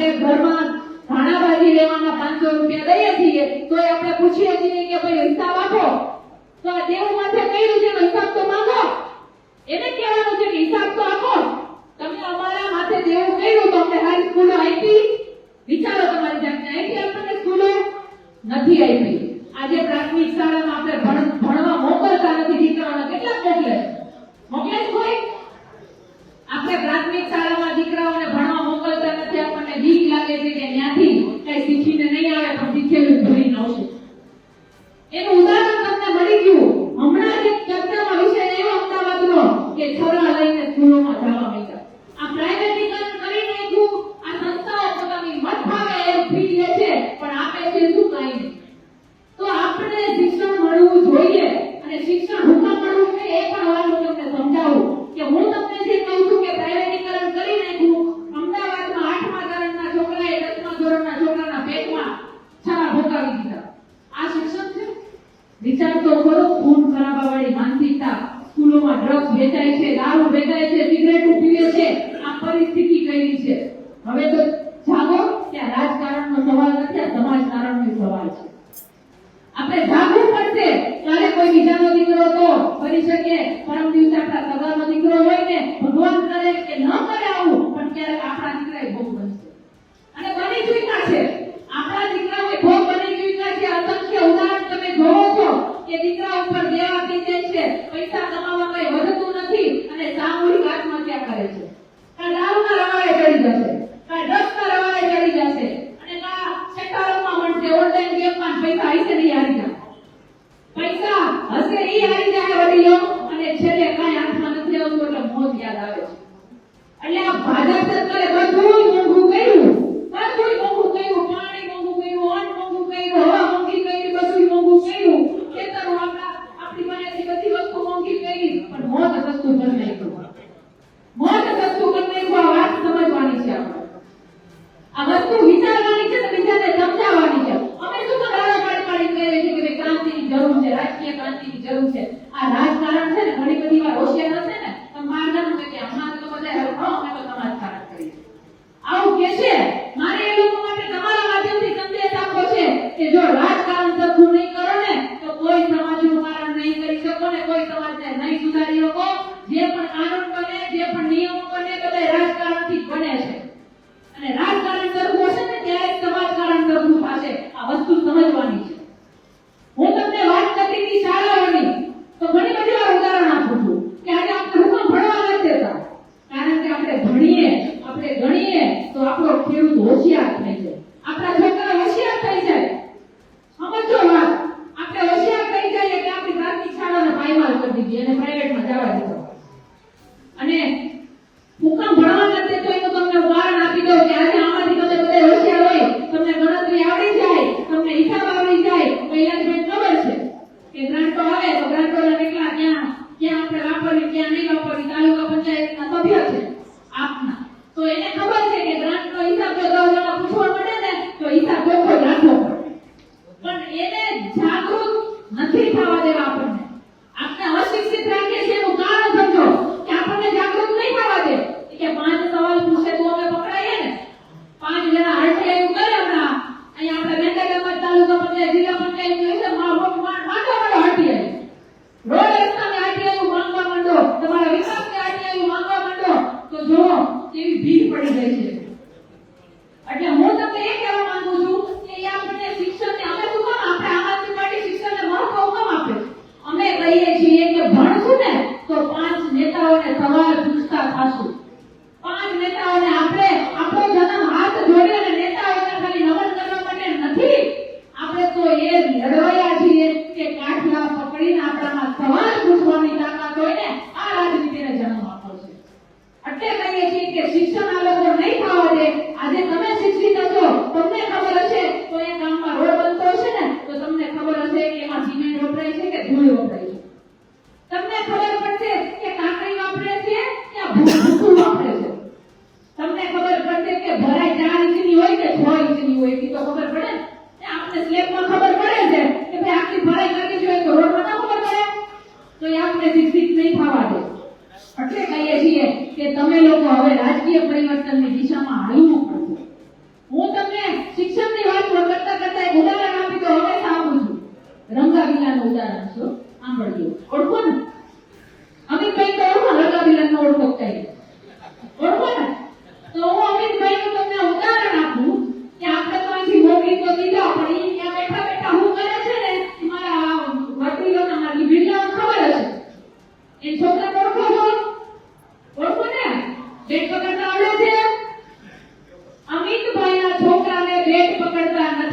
આપણે ઘરમાં ધાણાભાજી લેવાના 500 રૂપિયા દઈએ છીએ તો આપણે પૂછીએ છીએ કે ભાઈ હિસાબ આપો, તો આ દેવું માથે કર્યું છે હિસાબ તો માંગો. એને કહેવાનું છે કે હિસાબ તો આપો. તમે અમારા માથે દેવું કર્યું તો અમને હારી સ્કૂલો આપી? વિચારો તમારી જાતને, આપી આપણને સ્કૂલો? નથી આપી. આજે પ્રાથમિક શાળામાં આપણે ભણવા મોકલતા નથી દીકરાઓને. કેટલા મોકલે કોઈ? આપણે પ્રાથમિક શાળામાં દીકરાઓને ભણવા મોકલતા નથી. આપણને બીક લાગે છે કે ત્યાંથી કઈ શીખીને નહીં આવે પણ શીખેલું ભૂલી ન આવશે. એનું ઉદાહરણ તમને મળી ગયું. હમણાં જ ચર્ચામાં વિષય એવો અમદાવાદનો કે છોરા લઈને સ્કૂલોમાં જવા માંડ્યા. આ પ્રાઇવેટીકરણ કરી નાખ્યું. આ સંસ્થાઓ પોતાની મત ભાવે એમ ફી લે છે પણ આપે છે શું? કાંઈ નહીં. તો આપણે શિક્ષણ મળવું જોઈએ અને શિક્ષણ હુકમ મળવું છે એ પણ વાત હું તમને સમજાવું કે હું તમને જે કહું છું કે પ્રાઇવેટીકરણ કરી નાખ્યું. અમદાવાદમાં 8મા ધોરણના છોકરાએ 10મા ધોરણના છોકરાના પેટમાં છારા ભોગાવી દીધા. આ શિક્ષણ છે? વિચાર તો કરો. ખૂન કરાવવાવાળી માનસિકતા, સ્કૂલોમાં ડ્રગ્સ વેચાય છે, દારૂ વેચાય છે, સિગરેટ પીવે છે. આ પરિસ્થિતિ કઈ છે? હવે તો જાગો કે રાજકારણનો સવાલ નથી, આ સમાજકારણનો સવાલ છે. આપણે જાગવું પડશે. ત્યારે કોઈ બીજાનો દીકરો તો કરી શકે, પરમ દિવસે આપણા સગાનો દીકરો હોય ને, ભગવાન કરે કે ન કરે આવું, પણ ક્યારેક આપણા દીકરાએ ભોગ બનશે અને બની ચૂક્યા છે. આપણા દીકરાઓએ ભોગ બની ચૂક્યા છે. અસંખ્ય ઉદાહરણ તમે જોવો છો કે દીકરા ઉપર દેવા થઈ જાય છે, પૈસા કમાવા કઈ વધતું નથી અને સામૂહિક આત્મહત્યા કરે છે. કાં દારૂના રવાડે ચડી જશે, કાં ડ્રગ્સના રવાડે ચડી જશે અને કાં સેટારોમાં મળશે, ઓનલાઈન ગેમમાં પૈસા હશે નહીં હારી જાય. પૈસા હશે ઈ હારી જાય વડીલો અને છેલ્લે કાંઈ હાથમાં નથી આવતું એટલે મોત યાદ આવે છે. એટલે આ ભાજપ સરકારે બધું મોંઘું કર્યું. બધું મોંઘું કર્યું. પાણી મોંઘું કર્યું, અન્ન મોંઘું કર્યું, હવા મોંઘી કરી, બધું મોંઘું કર્યું. ખેતરો આપણી પાસેથી બધી વસ્તુ મોંઘી કરી પણ મોત સસ્તું કરી નાખ્યું. મોત સસ્તું કરી નાખ્યું. આ વાત સમજવાની છે આપણે. આ વસ્તુ વિચારવાની છે ને બીજાને સમજાવવાની છે. અમે શું દાડા પાડી કહીએ છીએ કે ક્રાંતિની જરૂર છે, રાજકીય ક્રાંતિની જરૂર છે. આ રાજકારણ છે ને ઘણી બધી વાર હોશિયાર હશે ને તો મારવાનું કે હમણાં તો બધા હરખો અમે તો સમાજકારણ કરીએ આવું કે છે. મારે એ લોકો માટે તમારા માધ્યમથી સંદેશ આપવો છે કે જો રાજકારણ સરખું નહીં કરો ને તો કોઈ સમાજનું કારણ નહીં કરી શકો ને કોઈ સમાજને નહીં સુધારી શકો. જે પણ કાનૂન બને, જે પણ નિયમો બને બધા રાજકારણથી જ બને છે અને રાજકારણ સરખું હશે ને ત્યારે સમાજકારણ સરખું થશે. આ વસ્તુ સમજવાની છે. હું તમને વાત કરતી હતી શાળાઓની તો ઘણી બધી વાર ઉદાહરણ આપું છું કે આજે આપણે હુકમ ભણવા નથી દેતા કારણ કે આપણે ભણીએ, આપણે ગણીએ તો આપણો ખેડૂત હોશિયાર થઈ જાય, આપણા છોકરા હોશિયાર થઈ જાય. સમજો વાત. આપણે હોશિયાર થઈ જાય એટલે આપણી પ્રાથમિક શાળાને પાયમાલ કરી દીધી અને પ્રાઇવેટમાં જવા દીધો અને હુકમ ભણવા નથી તો એનું તમને ઉદાહરણ આપી દઉં કે આજે આમાંથી તમે બધા હોશિયાર હોય, તમને ગણતરી આવડી જાય, તમને હિસાબ આવડી જાય તો યાદ ખબર છે કે ગ્રાન્ટો આવે તો ગ્રાન્ટોના કેટલા ક્યાં આપણે વાપરવી, ક્યાં નહીં વાપરવી. તાલુકા પંચાયતના સભ્ય છે આપના તો એને ખબર છે કે ગ્રાન્ટનો હિસાબ જો 10 જણા પૂછવા મળે ને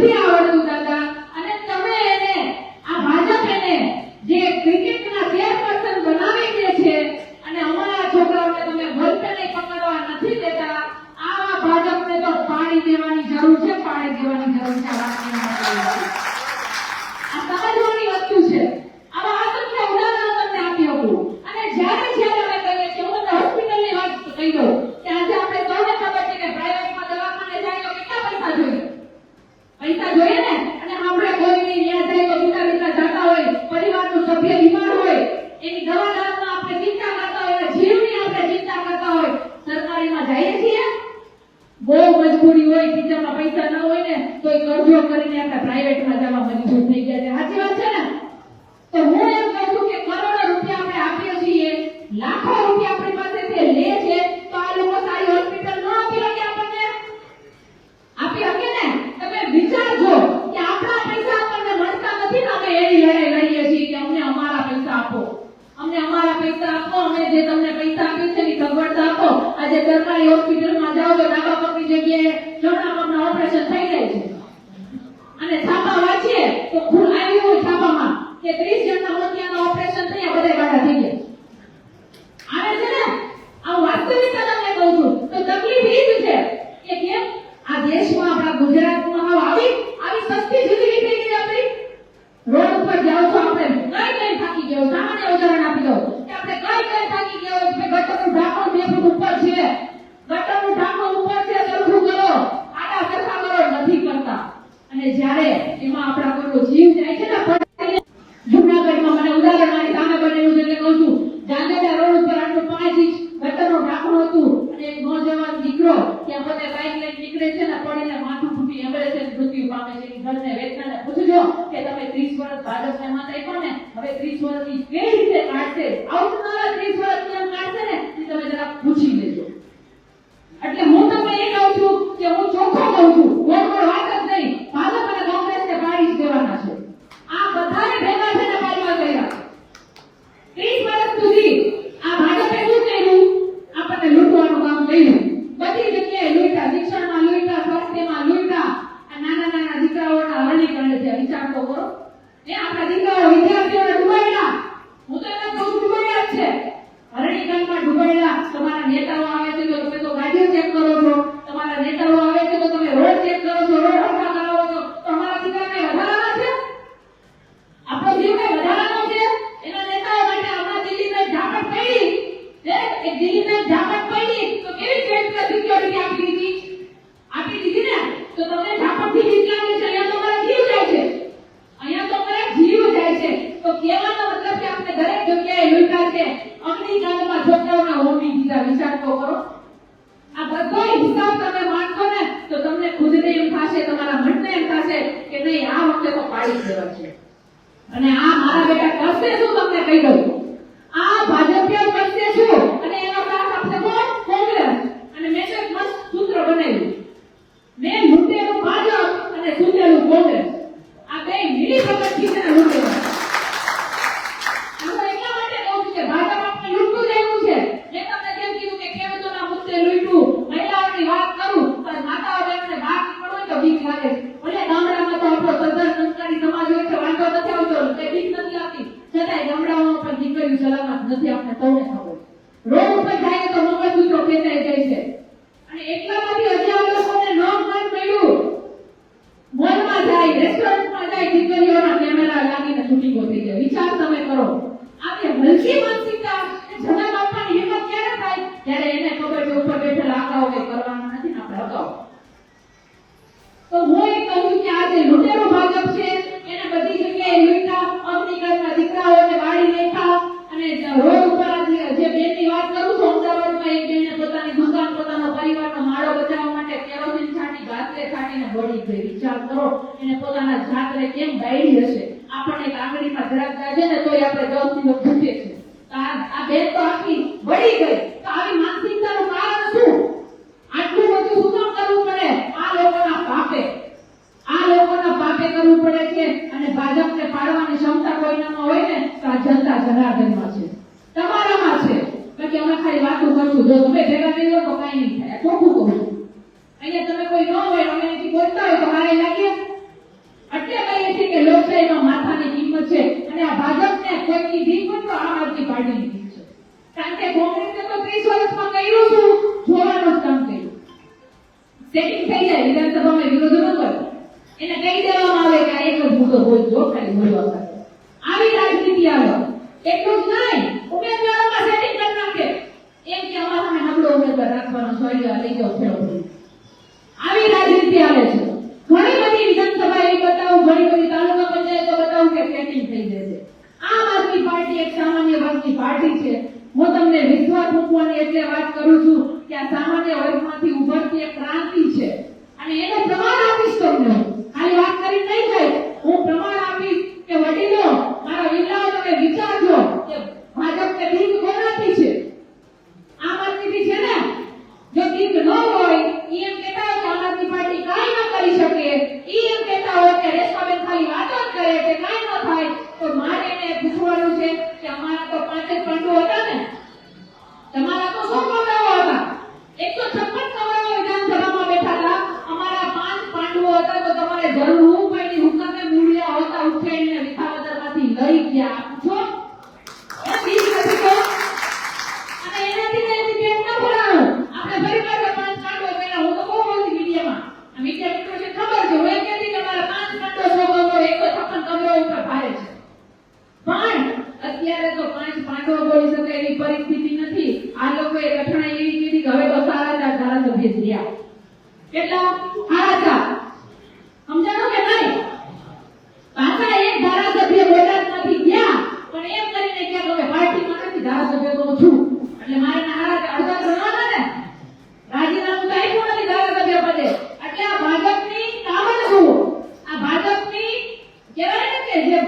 નથી આવડતું દાદા. અને તમે એને આ ભાજપ એને જે ક્રિકેટના ચેરપર્સન બનાવી દે છે અને અમારા છોકરાઓને તમે બોલપેને પકડવા નથી દેતા. આવા ભાજપને તો પાડી દેવાની જરૂર છે, પાડી દેવાની જરૂર છે. આ સમજવાની વસ્તુ છે. આવા અસંખ્ય ઉદાહરણો તમને આપી શકું. અને જ્યારે અમે કહીએ છીએ, હું તમને હોસ્પિટલની વાત કહી દઉં કે આજે આપણે સૌને ખબર છે કે પ્રાઇવેટમાં દવાખાને જાય તો કેટલા પૈસા જોઈએ? પૈસા જોઈએ ને. અને આપણે કોઈની ત્યાં જાય તો બીજા જાતા હોય, પરિવારનું સભ્ય બીમાર હોય, એની દવા દારૂમાં આપણે ચિંતા કરતા હોય, જીવની આપણે ચિંતા કરતા હોય. સરકારીમાં જઈએ છીએ, બહુ મજબૂરી હોય, ખીચામાં પૈસા ન હોય ને તો કરજો કરીને આપણે પ્રાઇવેટમાં જવા મજબૂર થઈ ગયા છે. સાચી વાત છે ને? તો હું એમ કહું છું કે કરોડો રૂપિયા આપણે આપીએ છીએ, લાખો રૂપિયા આપણી પાસેથી લે છે, તો આ લોકો સારી હોસ્પિટલ ન આપી શકે આપણને? આપી શકે ને? તમે વિચારજો કે આપણા પૈસા આપણને મળતા નથી ને, અમે એની લડાઈ લડીએ છીએ કે અમને અમારા પૈસા આપો, અમને અમારા પૈસા આપો, અમે જે તમને પૈસા આપી છે એની સગવડતા આપો. આજે સરકારી હોસ્પિટલમાં જાઓ તો ડાબા પગની જગ્યાએ જમણા પગના ઓપરેશન થઈ જાય છે. અને છાપા વાંચીએ તો ખૂન આવ્યું હોય છાપામાં કે 30 જણના મોતિયાના ઓપરેશન થયા, બધા ગાડા થઈ ગયા. આવે છે ને? આ વાસ્તવિકતા તમને કહું છું. તો તકલીફ એ જ છે કે કેમ આ દેશમાં, આપણા ગુજરાતમાં આવી સસ્તી જિંદગી થઈ ગઈ આપણી. રોડ ઉપર જાઓ છો આપણે કઈ થાકી ગયો. સામાન્ય ઉદાહરણ આપી દઉં કે આપણે કઈ થાકી ગયો કે ગટરનું ઢાંકણ 2 ફૂટ ઉપર છે, ગટરનું ઢાંકણ ઉપર છે, સરખું કરો, આડા સરખા કરો, નથી કરતા. અને જ્યારે એમાં આપણા કોઈનો જીવ જાય છે ને, જૂનાગઢમાં મને ઉદાહરણ મારી સામે બનેલું છે એટલે કહું છું. જાંગેડા રોડ ઉપર આટલું 5 ઇંચ ગટરનું ઢાંકણ હતું અને એક નોજવાન દીકરો ત્યાં પોતે બાઇક લઈને નીકળે છે ને, પડીને માથું ફૂટી એમ્બ્યુલન્સમાં મૃત્યુ પામે છે. એની ઘરને વેદનાને પૂછજો કે તમે 30 વર્ષ ભાજપને મત આપ્યો ને, હવે 30 વર્ષની કેવી રીતે કાઢશે, આવનારા 30 વર્ષ કેમ કાઢશે ને, એ તમે જરા પૂછી લેજો. એટલે હું તમને એ કહું છું કે હું ચોખ્ખો કહું છું, ગોળ વાત જ નહીં, ભાજપ અને કોંગ્રેસને પાડી જ દેવાના છે. આ બધાને ભેગા થઈને પાડવા કર્યા. 30 વર્ષ સુધી આ ભાજપે શું કર્યું? આપણને લૂંટવાનું કામ કર્યું. બધી જગ્યાએ લૂંટા, શિક્ષણમાં લૂંટા, સ્વાસ્થ્યમાં લૂંટા. આ નાના દીકરાઓના હરણી કરે છે. વિચાર તો કરો. આપણા દીકરાઓ વિદ્યાર્થીઓને ડૂબાડ્યા. હું તો એમ કહું ડૂબાડ્યા જ છે. હરણીકાંડમાં ડૂબાડ્યા. તમારા નેતાઓ આવે છે તો તમે તો ગાડીઓ ચેક કરો છો, તમારા નેતાઓ આવે છે તો તમે રોડ ચેક કરો છો, રોડ હરખા કરાવો છો. તો અમારા દીકરા કઈ વધારાના છે? આપણો જીવ કઈ વધારાનો છે? એના નેતાઓ માટે હમણાં દિલ્હીમાં ઝાપટ પડી, એક દિલ્હીમાં ઝાપટ પડી તો કેવી સિક્યોરિટી આપી દીધી ને. તો તમને ઝાપટથી બીક લાગે છે? અહીંયા તો અમારા જીવ જાય છે, અહીંયા તો અમારા જીવ જાય છે. તો કહેવાનો મતલબ કે આપણે દરેક જગ્યાએ લૂંટા છે. અગ્નિકાંડમાં છોકરાઓના હોમી દીધા. વિચાર તો કરો. આ બધો હિસાબ તમે માંગો ને તો તમને ખુદને એમ થશે, તમારા મનને એમ થશે કે નહીં, આ વખતે તો પાડી દેવા છે. અને આ મારા બેટા કરશે શું? તમને કહી દઉં, આ ભાજપીઓ કરશે શું? અને એનો સાથ આપશે કોણ? કોંગ્રેસ. અને મેં એક મસ્ત સૂત્ર બનાવ્યું, મેં લૂંટેલું ભાજપ અને સૂતેલું કોંગ્રેસ. આ બે મિલી ભગતથી છે લૂંટેલું. નથી આપણે સૌને ખબર. રોડ ઉપર જાય તો મંગળસૂત્રો ખેંચાઈ જાય છે. અને એટલામાંથી હજાર લોકોને ન મળ્યું. મોલમાં જાય, રેસ્ટોરન્ટમાં જાય, દીકરીઓના કેમેરા લાગીને શૂટિંગો થઈ જાય. વિચાર તમે કરો. આપણે હલકી માનસિકતા જવાબ આપવાની હિંમત ક્યારે થાય? જ્યારે એને ખબર છે ઉપર બેઠેલા આગાઓ કઈ કરવાના નથી ને આપણે અગાઉ. તો હું એ કહું છું કે આ જે લૂંટેરો ભાજપ છે એને બધી જગ્યાએ લૂંટા, અગ્નિકાંડના દીકરાઓને બાળી નાખ્યા. અને રોડ ઉપર જે બેનની વાત કરું છું, અમદાવાદમાં એક બેને પોતાની દુકાન, પોતાનો પરિવારનો માળો બચાવવા માટે કેરોસીન છાંટી, ગાસરે છાંટીને બળી ગઈ. વિચાર કરો એને પોતાના જાતને કેમ બાળી હશે. આપણને કાંગડીમાં જરાક જાજે ને તોય આપણે 10 દિવસ ભૂખે છે. આ બેન તો આખી બળી ગઈ. તો આવી માનસિકતાનું કારણ શું? આટલું બધું શું કામ કરવું પડે? આ લોકોના પાપે કરવું પડે છે. અને ભાજપને પાડવાની ક્ષમતા કોઈનામાં હોય ને તો આ જનતા જનાર્દનમાં છે, તમારામાં છે. બાકી અમે ખાલી વાતો કરશું. જો તમે ભેગા થઈ જાઓ તો કઈ નહીં થાય. ચોખ્ખું કહું છું. અહીંયા તમે કોઈ ન હોય, અમે અહીંથી બોલતા હોય તો મારે લાગે આ ભાજપને કોઈની ભીખ હોય તો આમ આદમી પાર્ટીની ભીખ છે. કારણ કે કોંગ્રેસે તો 30 વર્ષમાં કર્યું શું? જોવાનું જ કામ કર્યું. સેટિંગ થઈ જાય વિધાનસભામાં વિરોધ ન કરે, એને કહી દેવામાં આવે કે આ એક જ મુદ્દો હોય જો ખાલી બોલવા સાથે. આવી રાજનીતિ આવે. એટલું જ નહીં, ઉમેદવારોમાં સેટિંગ કરી નાખે. એમ કે અમારા સામે નબળો ઉમેદવાર રાખવાનો સોય લઈ જાઓ ફેરો થઈ. આવી રાજનીતિ આવે છે. ઘણી બધી વિધાનસભા એવી બતાવું, ઘણી બધી તાલુકા પંચાયતો બતાવું કે સેટિંગ થઈ જશે. આમ આદમી પાર્ટી એક સામાન્ય વર્ગની પાર્ટી છે. હું તમને વિશ્વાસ મૂકવાની એટલે વાત કરું છું કે આ સામાન્ય વર્ગમાંથી ઉભરતી એક ક્રાંતિ છે અને એનું પ્રમાણ આપીશ તમને. ખાલી વાત કરી નહીં જાય, હું પ્રમાણ આપીશ કે વડીલો, મારા વિલાઓ, તમે વિચારજો કે ભાજપને ભીખ કોનાથી છે? આમ આદમીથી છે ને? જો ભીખ ન હોય, એમ કહેતા હોય કે આમ આદમી પાર્ટી કાંઈ ન કરી શકે, એમ કહેતા હોય કે રેશમાબેન ખાલી વાતો જ કરે કે કાંઈ ન થાય, તો મારે એને પૂછવાનું છે કે અમારા તો 5 જ પાંડવો હતા ને, તમારા તો 100 કમરાઓ હતા, 156 કમરાઓ વિધાનસભામાં બેઠા હતા, અમારા 5 પાંડવો હતા, તો તમારે જરૂર હું પડી હુકમે મૂળિયા હતા ઉઠાઈને વિસાવદરમાંથી લઈ ગયા છો? એ બીજ નથી તો અને એનાથી પેટ ન ભરાણું. આપણે ફરી પાછા 5 પાંડવો પહેલા હું તો બહુ બોલતી મીડિયામાં, આ મીડિયા મિત્રો છે ખબર છે, હું એમ કહેતી કે મારા 5 પાંડવો 100 કમરો 156 કમરો ઉપર ભારે છે. પણ અત્યારે તો 5 પાંડવો બોલી શકે એવી પરિસ્થિતિ નથી. આ લોકોએ રખણાઈ એવી કીધી કે હવે તો સારા ધારાસભ્ય થયા. કેટલા? સારા. સમજાણો કે નહીં? પાછા એક ધારાસભ્ય બોટાદમાંથી ગયા, પણ એમ કરીને કે હવે પાર્ટીમાં નથી, ધારાસભ્ય તો છું એટલે મારે હારા અડધા કરવાના ને, રાજીનામું તો આપ્યું નથી ધારાસભ્ય પદે. એટલે આ ભાજપની કામ જ જુઓ, આ ભાજપની કહેવાય ને કે જે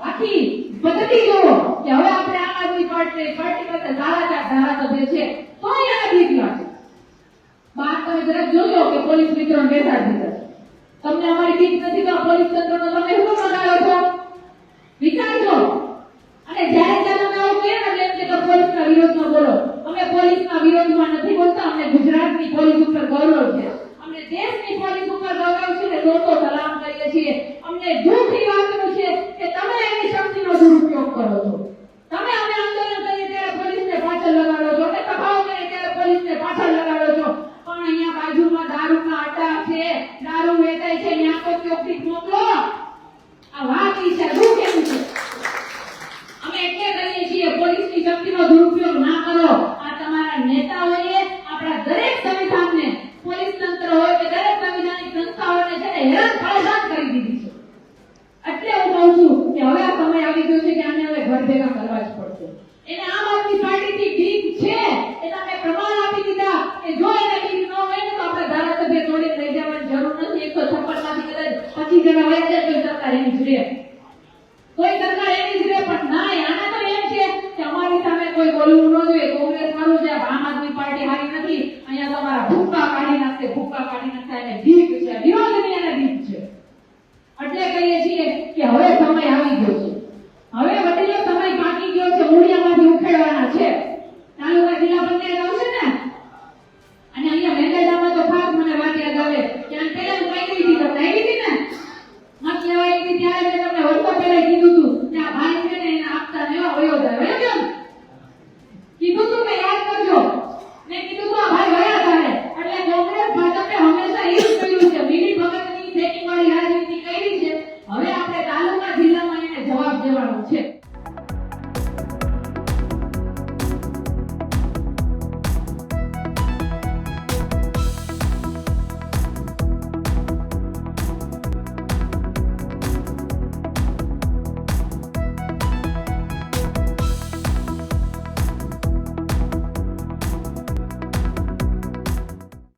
આખી પદ્ધતિ જુઓ કે હવે આપણે આમ આદમી પાર્ટી પાસે સારા ધારાસભ્ય છે તો એને ભીખ લાગે. બહાર તમે જરાક જોજો કે પોલીસ મિત્રો બેસાડી દીધા. તમને અમારી ભીખ નથી તો પોલીસ તંત્રનો તમે શું બનાવો છો? વિચારજો. અને જ્યારે તમે આવું કહે ને એટલે કે પોલીસના વિરોધમાં બોલો. અમે પોલીસના વિરોધમાં નથી બોલતા, અમને ગુજરાતની પોલીસ ઉપર ગૌરવ છે, અમને દેશની પોલીસ ઉપર ગૌરવ છે ને દોસ્તો સલામ કરીએ છીએ. અમને દુઃખની વાતનું છે કે તમે એની શક્તિનો દુરુપયોગ કરો છો. તમે અમે આંદોલન કરીએ ત્યારે પોલીસને પાછળ લગાડો છો, અમે સભાઓ કરીએ ત્યારે પોલીસને પાછળ લગાડો છો. પણ અહીંયા બાજુમાં દારૂના અડ્ડા છે, દારૂ વેચાય છે, ત્યાં તો ચોકથી મોકલો. આ વાત છે, દુઃખ એવું છે. અમે એટલે કહીએ છીએ પોલીસની શક્તિનો દુરુપયોગ ના કરો. આ તમારા નેતાઓએ આપણા દરેક સંવિધાનને, પોલીસ તંત્ર હોય કે દરેક સંવિધાનિક સંસ્થાઓને છે ને હેરાન પરેશાન કરી દીધી છે. એટલે હું કહું છું કે હવે આ સમય આવી ગયો છે કે આને હવે ઘર ભેગા કરવા જ પડશે. એને આમ આદમી પાર્ટીથી ભીખ છે, એના મેં પ્રમાણ આપી દીધા કે જો એને ભીખ ન હોય ને તો આપણે ધારાસભ્ય તોડીને લઈ જવાની જરૂર નથી. 156 માંથી કદાચ 25 જણા વહી જાય તો સરકાર એની જ રહે, કોઈ સરકાર એની જ રહે. પણ ના, આના તો એમ છે કે અમારી સામે કોઈ બોલવું ન જોઈએ, કોંગ્રેસ સારું છે, આમ આદમી પાર્ટી હારી નથી, અહીંયા તમારા ભૂક્કા કાઢી નાખશે, ભૂક્કા કાઢી નાખશે, એને ભીખ છે, વિરોધની એને ભીખ છે. એટલે કહીએ